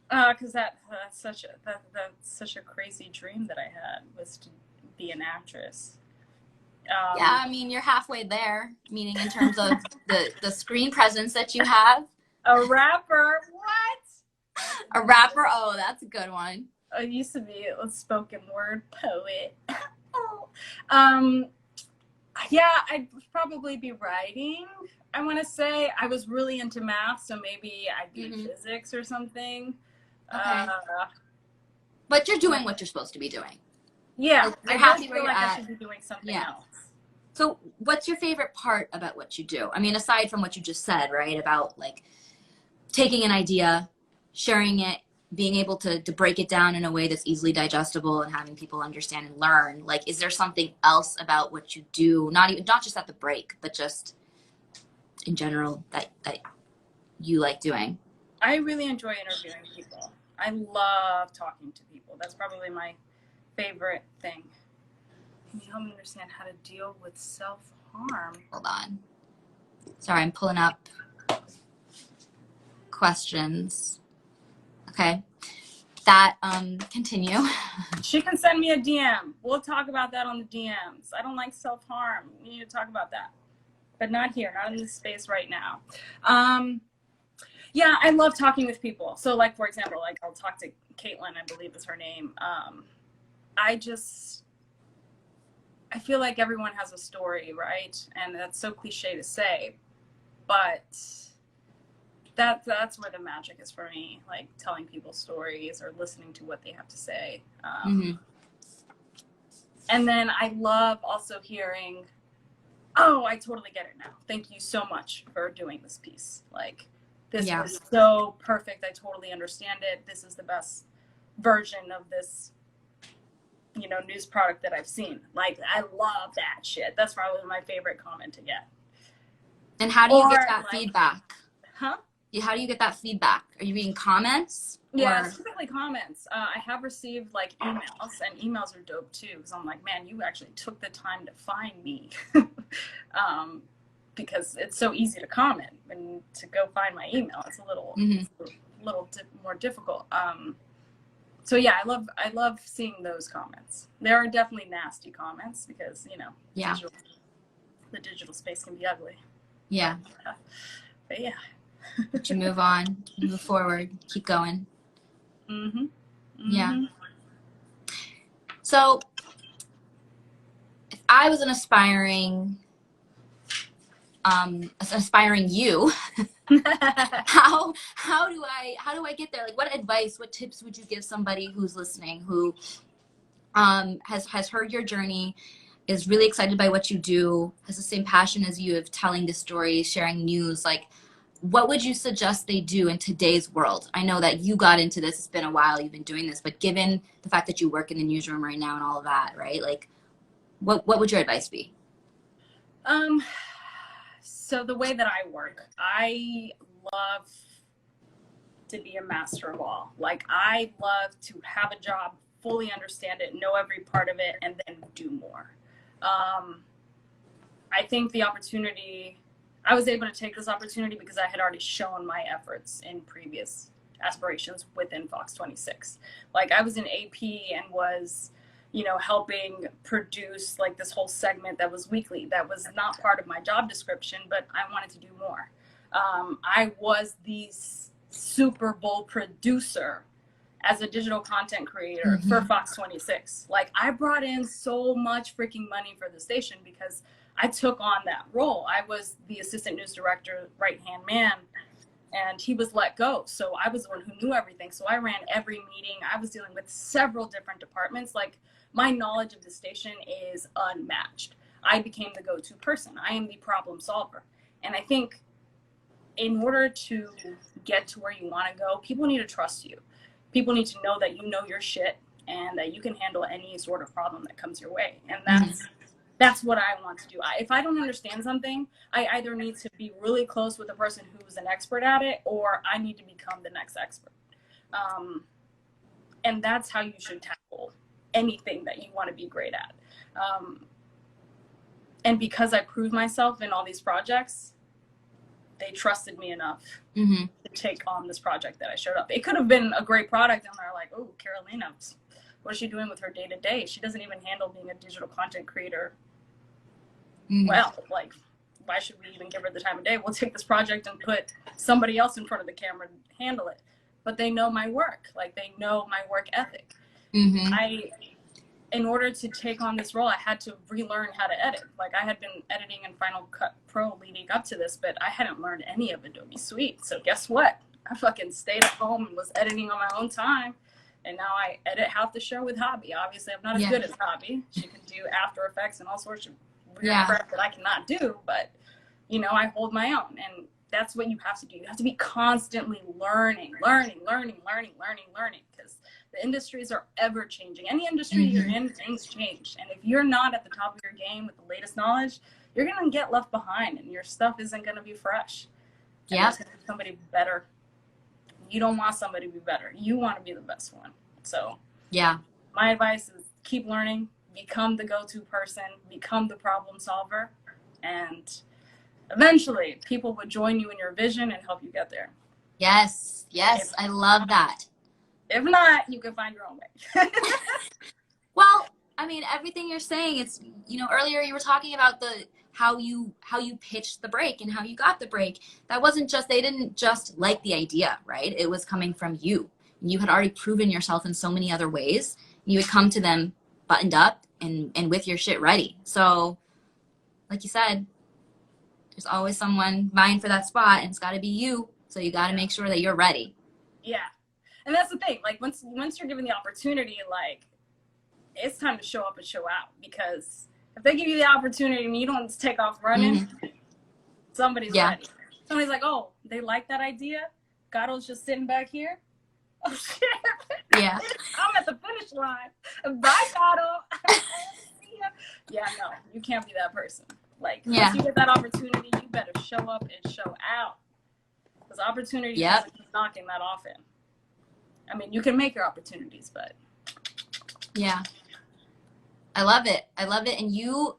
B: Because that's such a crazy dream that I had, was to be an actress.
A: Yeah, I mean, you're halfway there, meaning in terms of the screen presence that you have.
B: A rapper? What?
A: A rapper? Oh, that's a good one.
B: I used to be a spoken word poet. Yeah, I'd probably be writing. I want to say I was really into math, so maybe I'd be in physics or something.
A: Okay. But you're doing what you're supposed to be doing.
B: Yeah,
A: you're happy where you're at.
B: I should be doing something else.
A: So what's your favorite part about what you do? I mean, aside from what you just said, right? About like taking an idea, sharing it, being able to break it down in a way that's easily digestible and having people understand and learn. Like, is there something else about what you do? Not just at the break, but just in general that you like doing?
B: I really enjoy interviewing people. I love talking to people. That's probably my favorite thing. Can you help me understand how to deal with self-harm?
A: Hold on. Sorry, I'm pulling up questions. Okay. That, continue.
B: She can send me a DM. We'll talk about that on the DMs. I don't like self-harm. We need to talk about that. But not here, not in this space right now. Yeah, I love talking with people. So like, for example, like I'll talk to Caitlin, I believe is her name. I feel like everyone has a story, right? And that's so cliche to say, but that's where the magic is for me, like telling people stories or listening to what they have to say. And then I love also hearing, oh, I totally get it now. Thank you so much for doing this piece. Like, this was so perfect. I totally understand it. This is the best version of this, you know, news product that I've seen. Like, I love that shit. That's probably my favorite comment to get.
A: And how do you get that feedback?
B: Huh?
A: How do you get that feedback? Are you reading comments?
B: Yeah, typically comments. I have received like emails, and emails are dope too, because I'm like, man, you actually took the time to find me. Because it's so easy to comment, and to go find my email, it's a little, more difficult. So yeah, I love seeing those comments. There are definitely nasty comments because, you know, the digital space can be ugly.
A: Yeah.
B: But yeah.
A: But you move on, you move forward, keep going. Yeah. So if I was an aspiring you, how do I get there? Like, what advice, what tips would you give somebody who's listening, who has heard your journey, is really excited by what you do, has the same passion as you of telling the stories, sharing news? Like, what would you suggest they do in today's world? I know that you got into this, it's been a while, you've been doing this, but given the fact that you work in the newsroom right now and all of that, right? Like, what would your advice be?
B: So the way that I work, I love to be a master of all. Like, I love to have a job, fully understand it, know every part of it, and then do more. I think the opportunity, I was able to take this opportunity because I had already shown my efforts in previous aspirations within Fox 26. Like, I was in AP and was, you know, helping produce like this whole segment that was weekly. That was not part of my job description, but I wanted to do more. I was the Super Bowl producer as a digital content creator for Fox 26. Like, I brought in so much freaking money for the station because I took on that role. I was the assistant news director, right-hand man, and he was let go. So I was the one who knew everything. So I ran every meeting. I was dealing with several different departments. Like, my knowledge of the station is unmatched. I became the go-to person. I am the problem solver. And I think in order to get to where you want to go, people need to trust you. People need to know that you know your shit and that you can handle any sort of problem that comes your way. And that's what I want to do. If I don't understand something, I either need to be really close with a person who's an expert at it, or I need to become the next expert. And that's how you should tackle anything that you want to be great at. And because I proved myself in all these projects, they trusted me enough to take on this project that I showed up. It could have been a great product, and they're like, oh, Carolina, what is she doing with her day-to-day? She doesn't even handle being a digital content creator well. Like, why should we even give her the time of day? We'll take this project and put somebody else in front of the camera and handle it. But they know my work. Like, they know my work ethic. In order to take on this role, I had to relearn how to edit. Like, I had been editing in Final Cut Pro leading up to this, but I hadn't learned any of Adobe Suite. So guess what? I fucking stayed at home and was editing on my own time. And now I edit half the show with Hobby. Obviously, I'm not as good as Hobby. She can do After Effects and all sorts of weird crap that I cannot do. But, you know, I hold my own. And that's what you have to do. You have to be constantly learning. Because the industries are ever changing. Any industry you're in, things change. And if you're not at the top of your game with the latest knowledge, you're going to get left behind and your stuff isn't going to be fresh. Yeah. Somebody better. You don't want somebody to be better. You want to be the best one. So yeah, my advice is keep learning, become the go-to person, become the problem solver, and eventually people would join you in your vision and help you get there.
A: Yes, yes, I love that.
B: If not, you can find your own way.
A: Well, I mean, everything you're saying, it's, earlier you were talking about how you pitched the break and how you got the break. That wasn't just, they didn't just like the idea, right? It was coming from you. You had already proven yourself in so many other ways. You would come to them buttoned up and with your shit ready. So, like you said, there's always someone vying for that spot, and it's got to be you. So you got to make sure that you're ready.
B: Yeah. And that's the thing. Like, once you're given the opportunity, like, it's time to show up and show out. Because if they give you the opportunity and you don't take off running, somebody's ready. Somebody's like, oh, they like that idea? Gatto's just sitting back here? Oh, shit.
A: Yeah.
B: I'm at the finish line. Bye, Gatto. Yeah, no, you can't be that person. Like, once you get that opportunity, you better show up and show out. Because opportunity isn't knocking that often. I mean, you can make your opportunities, but.
A: Yeah. I love it. I love it. And you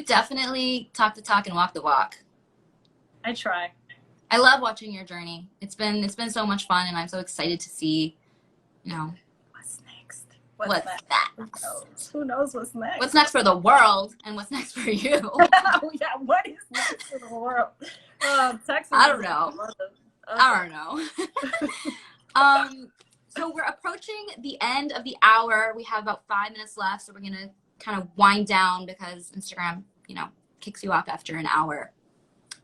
A: definitely talk the talk and walk the walk.
B: I try.
A: I love watching your journey. It's been so much fun, and I'm so excited to see,
B: what's next.
A: What's next?
B: Who knows what's next?
A: What's next for the world, and what's next for you?
B: Yeah, what is next for the world? Texas.
A: I don't know. I don't know. So we're approaching the end of the hour. We have about 5 minutes left, so we're gonna kind of wind down because Instagram, kicks you off after an hour.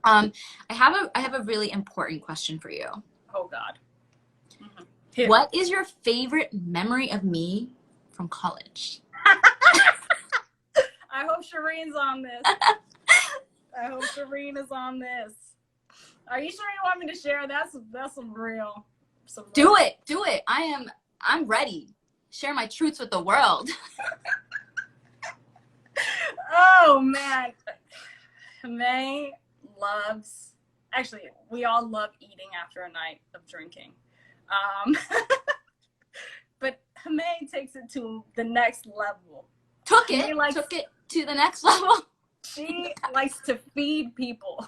A: I have a really important question for you.
B: Oh God. Mm-hmm.
A: What is your favorite memory of me from college?
B: I hope Shireen's on this. I hope Shireen is on this. Are you sure you want me to share? That's some real.
A: Do it. I'm ready. Share my truths with the world.
B: Oh man. May loves, actually, we all love eating after a night of drinking. But Humai takes it to the next level.
A: Took it to the next level.
B: She likes to feed people.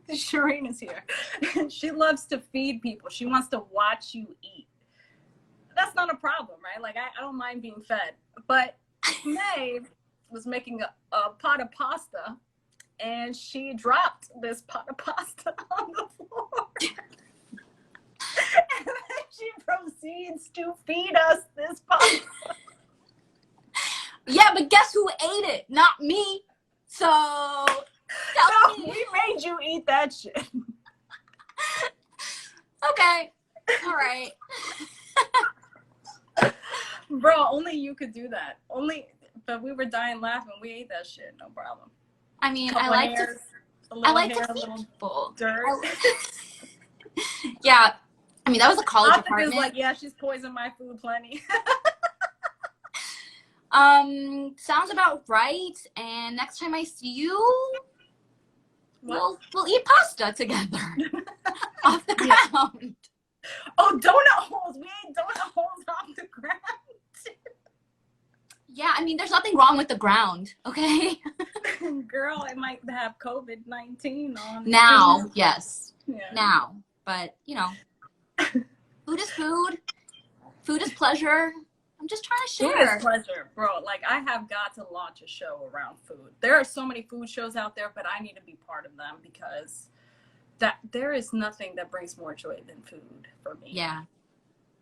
B: Shireen is here. She loves to feed people. She wants to watch you eat. That's not a problem, right? Like, I don't mind being fed. But May was making a pot of pasta, and she dropped this pot of pasta on the floor. And then she proceeds to feed us this pasta. Yeah,
A: but guess who ate it? Not me. So tell me.
B: We made you eat that shit.
A: Okay. All right.
B: Bro, only you could do that. But we were dying laughing. We ate that shit. No problem.
A: I mean, I like to feed people.
B: Dirt.
A: Yeah. I mean, that was a college apartment.
B: Like, yeah, she's poisoned my food plenty.
A: Sounds about right. And next time I see you, we'll eat pasta together off the ground.
B: Oh, donut holes. We ate donut holes off the ground.
A: Yeah, I mean, there's nothing wrong with the ground, okay?
B: Girl, it might have COVID-19 on.
A: Now, yes.
B: Yeah.
A: Now. But, food is food. Food is pleasure. I'm just trying to share.
B: Food is pleasure, bro. Like, I have got to launch a show around food. There are so many food shows out there, but I need to be part of them because there is nothing that brings more joy than food for me.
A: Yeah.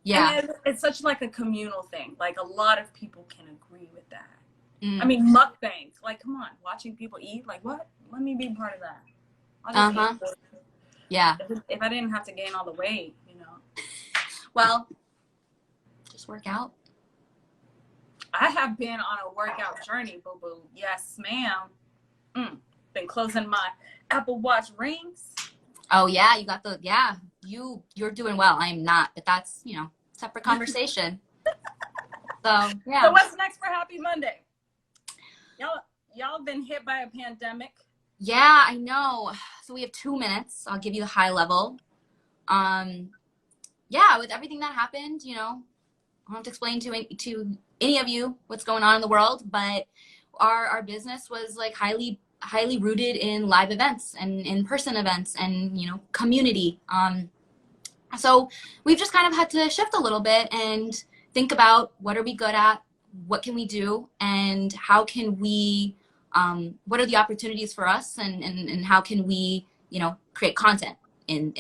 A: Yeah.
B: And it's such like a communal thing. Like, a lot of people can agree with that. I mean, mukbangs. Like, come on, watching people eat. Like, what? Let me be part of that. I'll just eat.
A: Yeah.
B: If I didn't have to gain all the weight,
A: Well, just work out.
B: I have been on a workout journey, boo-boo. Yes, ma'am. Been closing my Apple Watch rings.
A: Oh, yeah. You got you're doing well. I am not, but that's, separate conversation. So, yeah.
B: So what's next for Happy Monday? Y'all been hit by a pandemic.
A: Yeah, I know. So we have 2 minutes. I'll give you the high level. Yeah, with everything that happened, don't have to explain to any of you what's going on in the world, but our business was like highly rooted in live events and in-person events and, you know, community. So we've just kind of had to shift a little bit and think about what are we good at, what can we do, and how can we, what are the opportunities for us, and how can we, you know, create content in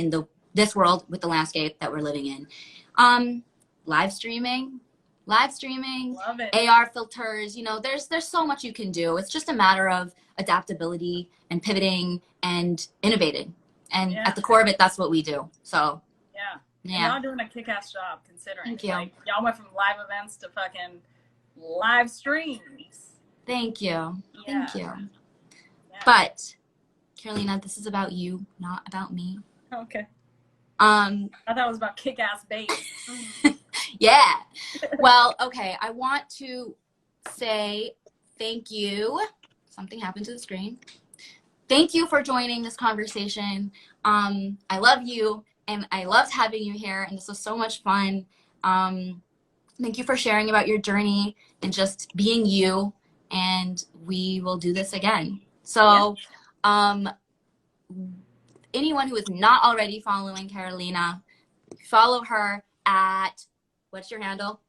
A: this world with the landscape that we're living in. Live streaming,
B: Love it.
A: AR filters, you know, there's so much you can do. It's just a matter of adaptability and pivoting and innovating. And
B: Yeah.
A: at the core of it, that's what we do. So
B: Yeah.
A: yeah.
B: Y'all doing a kick-ass job considering.
A: Thank you.
B: Like, y'all went from live events to fucking live streams.
A: Thank you.
B: Yeah.
A: Thank you.
B: Yeah.
A: But Carolina, this is about you, not about me.
B: Okay.
A: Um,
B: I thought it was about kick-ass bass.
A: yeah. Well, okay. I want to say thank you. Something happened to the screen. Thank you for joining this conversation. I love you, and I loved having you here, and this was so much fun. Thank you for sharing about your journey and just being you, and we will do this again. So, anyone who is not already following Carolina, follow her at, what's your handle?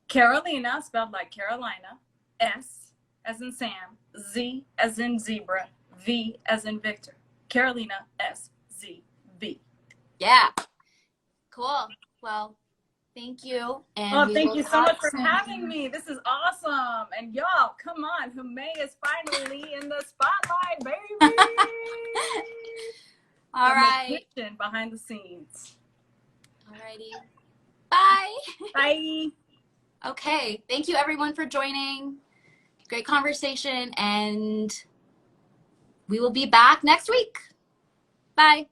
B: Carolina, spelled like Carolina. S as in Sam. Z as in zebra. V as in Victor. Carolina SZV.
A: Yeah. Cool. Well, thank you. And
B: Thank you so much for
A: soon.
B: having me. This is awesome. And y'all, come on. Humai is finally in the spotlight, baby.
A: All right.
B: Behind the scenes.
A: Alrighty. Bye.
B: Bye.
A: Okay. Thank you everyone for joining. Great conversation, and we will be back next week. Bye.